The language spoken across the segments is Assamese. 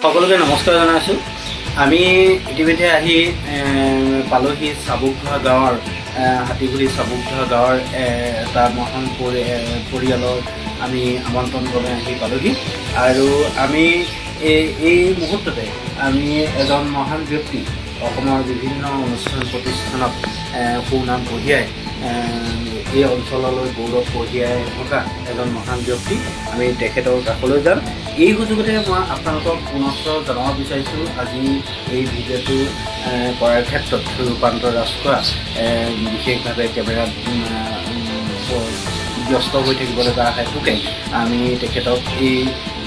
সকলোকে নমস্কাৰ জনাইছোঁ। আমি ইতিমধ্যে আহি পালোহি চাবুকধৰা গাঁৱৰ হাতীগুৰি চাবুকধৰা গাঁৱৰ এটা মহান পৰিয়ালৰ আমি আমন্ত্ৰণ ক্ৰমে আহি পালোহি আৰু আমি এই মুহূৰ্ততে আমি এজন মহান ব্যক্তি অসমৰ বিভিন্ন অনুষ্ঠান প্ৰতিষ্ঠানত সুনাম কঢ়িয়াই এই অঞ্চললৈ গৌৰৱ কঢ়িয়াই থকা এজন মহান ব্যক্তি আমি তেখেতৰ কাষলৈ যাম। এই সুযোগতে মই আপোনালোকক পুনশ্চ জনাব বিচাৰিছোঁ, আজি এই ভিডিঅ'টো কৰাৰ ক্ষেত্ৰত ৰূপান্তৰ ৰাজখোৱা বিশেষভাৱে কেমেৰাত ব্যস্ত হৈ থাকিবলৈ লগা হেতুকে আমি তেখেতক এই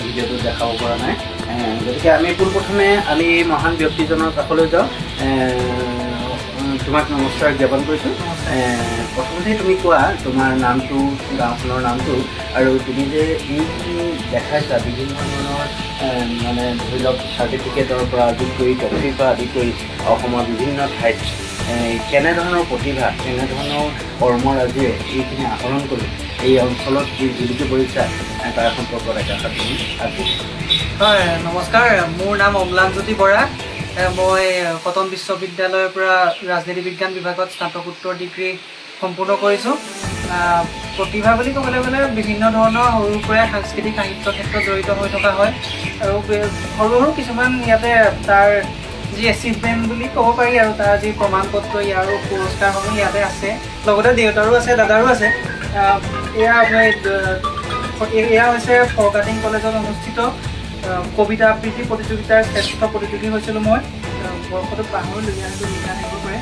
ভিডিঅ'টো দেখাব পৰা নাই। গতিকে আমি পোনপ্ৰথমে আমি এই মহান ব্যক্তিজনৰ কাষলৈ যাওঁ। তোমাক নমস্কাৰ জ্ঞাপন কৰিছোঁ। প্ৰথমতে তুমি কোৱা তোমাৰ নামটো, গাঁওখনৰ নামটো, আৰু তুমি যে এইখিনি দেখাইছা বিভিন্ন ধৰণৰ মানে ধৰি লওক চাৰ্টিফিকেটৰ পৰা আদি কৰি ট্ৰফিৰ পৰা আদি কৰি অসমৰ বিভিন্ন ঠাইত কেনেধৰণৰ প্ৰতিভা, কেনেধৰণৰ কৰ্মৰাজিৰে এইখিনি আহৰণ কৰি এই অঞ্চলত যি জিলিকি পৰিছা তাৰ সম্পৰ্কত একাষাৰ তুমি আগবঢ়োৱা। হয়, নমস্কাৰ। মোৰ নাম অম্লানজ্যোতি বৰা। মই কটন বিশ্ববিদ্যালয়ৰ পৰা ৰাজনীতি বিজ্ঞান বিভাগত স্নাতকোত্তৰ ডিগ্ৰী সম্পূৰ্ণ কৰিছোঁ। প্ৰতিভা বুলি ক'বলৈ গ'লে বিভিন্ন ধৰণৰ সৰুৰ পৰাই সাংস্কৃতিক সাহিত্য ক্ষেত্ৰত জড়িত হৈ থকা হয় আৰু সৰু সৰু কিছুমান ইয়াতে তাৰ যি এচিভমেণ্ট বুলি ক'ব পাৰি আৰু তাৰ যি প্ৰমাণ পত্ৰ ইয়াৰো পুৰস্কাৰসমূহ ইয়াতে আছে। লগতে দেউতাৰো আছে, দাদাৰো আছে। এয়া হৈছে ফৰকাটিং কলেজত অনুষ্ঠিত কবিতা আবৃত্তি প্ৰতিযোগিতাৰ শ্ৰেষ্ঠ প্ৰতিযোগী হৈছিলোঁ মই। বৰ্ষটো পাহৰিলোঁ, ইয়াতো লিখা থাকিব পাৰে।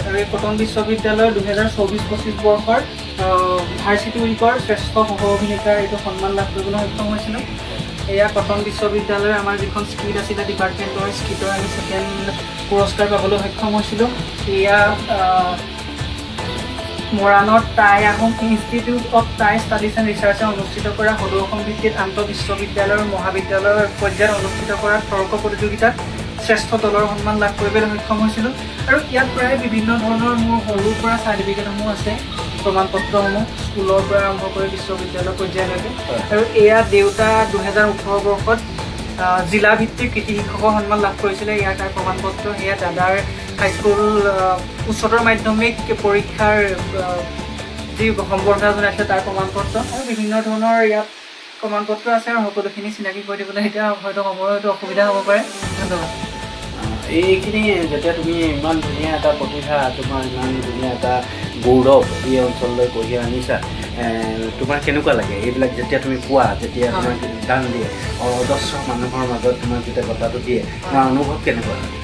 আৰু এই কটন বিশ্ববিদ্যালয়ৰ 2024-25 বৰ্ষৰ ভাৰ্চিটি উইকৰ শ্ৰেষ্ঠ সহ অভিনেতাৰ এইটো সন্মান লাভ কৰিবলৈ সক্ষম হৈছিলোঁ। এয়া কটন বিশ্ববিদ্যালয়ৰ আমাৰ যিখন স্কিট আছিলে ডিপাৰ্টমেণ্টৰ স্কিটৰ আমি ছেকেণ্ড পুৰস্কাৰ পাবলৈ সক্ষম হৈছিলোঁ। এয়া মৰাণৰ Tai Ahom institute of Tai studies and ৰিচাৰ্চে অনুষ্ঠিত কৰা সদৌ অসম ভিত্তিত আন্তঃ বিশ্ববিদ্যালয় আৰু মহাবিদ্যালয়ৰ পৰ্যায়ত অনুষ্ঠিত কৰা তৰ্ক প্ৰতিযোগিতাত শ্ৰেষ্ঠ দলৰ সন্মান লাভ কৰিবলৈ সক্ষম হৈছিলোঁ। আৰু ইয়াত প্ৰায় বিভিন্ন ধৰণৰ মোৰ সৰুৰ পৰা চাৰ্টিফিকেটসমূহ আছে, প্ৰমাণ পত্ৰসমূহ স্কুলৰ পৰা আৰম্ভ কৰি বিশ্ববিদ্যালয় পৰ্যায়লৈকে। আৰু এয়া দেউতা 2018 বৰ্ষত জিলা ভিত্তিক কৃষি শিক্ষকৰ সন্মান লাভ কৰিছিলে, ইয়াৰ তাৰ প্ৰমাণ পত্ৰ। সেয়া দাদাৰ হাইস্কুল উচ্চতৰ মাধ্যমিক পৰীক্ষাৰ যি সম্বৰ্ধনা জনাইছিলে তাৰ প্ৰমাণ পত্ৰ আৰু বিভিন্ন ধৰণৰ ইয়াত প্ৰমাণ পত্ৰ আছে। আৰু সকলোখিনি চিনাকি কৰি দিবলৈ এতিয়া হয়তো সময়তো অসুবিধা হ'ব পাৰে। ধন্যবাদ। এইখিনি যেতিয়া তুমি ইমান ধুনীয়া এটা প্ৰতিভা, তোমাৰ ইমান ধুনীয়া এটা গৌৰৱ এই অঞ্চললৈ কঢ়িয়াই আনিছা, তোমাৰ কেনেকুৱা লাগে এইবিলাক যেতিয়া তুমি পোৱা, যেতিয়া তোমাক দান দিয়ে, অজস্ৰ মানুহৰ মাজত তোমাক যেতিয়া বঁটাটো দিয়ে, তোমাৰ অনুভৱ কেনেকুৱা লাগে?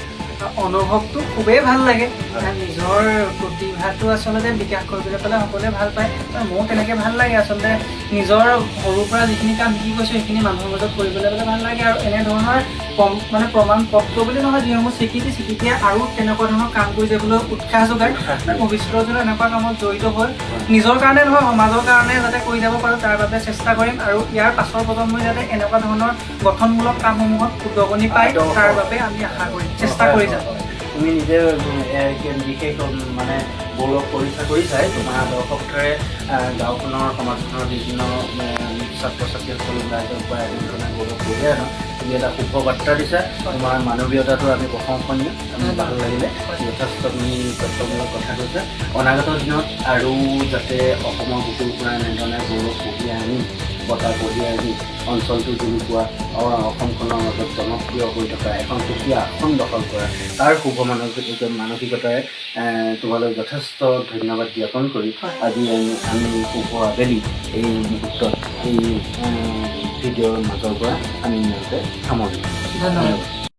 অনুভৱটো খুবেই ভাল লাগে। নিজৰ প্ৰতিভাটো আচলতে বিকাশ কৰিবলৈ পালে সকলোৱে ভাল পায় আৰু মোৰ তেনেকৈ ভাল লাগে। আচলতে নিজৰ সৰুৰ পৰা যিখিনি কাম শিকি গৈছোঁ সেইখিনি মানুহৰ মাজত কৰিবলৈ পালে ভাল লাগে। আৰু এনেধৰণৰ মানে প্ৰমাণ পত্ৰ বুলি নহয়, যিসমূহ স্বীকৃতিয়ে আৰু তেনেকুৱা ধৰণৰ কাম কৰি যাবলৈ উৎসাহ যোগায়। ভৱিষ্যতৰ যদি এনেকুৱা কামত জড়িত হৈ নিজৰ কাৰণে নহয় সমাজৰ কাৰণে যাতে কৰি যাব পাৰোঁ তাৰ বাবে চেষ্টা কৰিম। আৰু ইয়াৰ পাছৰ প্ৰজন্মই যাতে এনেকুৱা ধৰণৰ গঠনমূলক কামসমূহত উদগনি পায় তাৰ বাবে আমি আশা কৰিম, চেষ্টা কৰি যাম। তুমি নিজে বিশেষ মানে গৌৰৱ কৰিছাই তোমাৰ আদৰ্শৰে গাঁওখনৰ সমাজখনৰ বিভিন্ন ছাত্ৰ ছাত্ৰীসকলক ৰাইজৰ পৰা এনেধৰণে গৌৰৱ কঢ়িয়াই আনো। তুমি এটা শুভ বাৰ্তা দিছা, তোমাৰ মানৱীয়তাটো আমি প্ৰশংসনীয়, আমি ভাল লাগিলে। যথেষ্ট তুমি তত্ত্বমূলক কথা কৈছা। অনাগত দিনত আৰু যাতে অসমৰ বুকুৰ পৰা এনেধৰণে গৌৰৱ কঢ়িয়াই আনি বঁটা কঢ়িয়াই আনি অঞ্চলটো জিলিকোৱা, অসমখনৰ মাজত জনপ্ৰিয় হৈ থকা এখন সুকীয়া আসন দখল কৰা, তাৰ শুভ মানসিকতাৰে তোমালৈ যথেষ্ট ধন্যবাদ জ্ঞাপন কৰি আজি আমি শুভ আবেলি এই মুহূৰ্তত এই ভিডিঅ'ৰ মাজৰ পৰা আমি সামৰণি। ধন্যবাদ।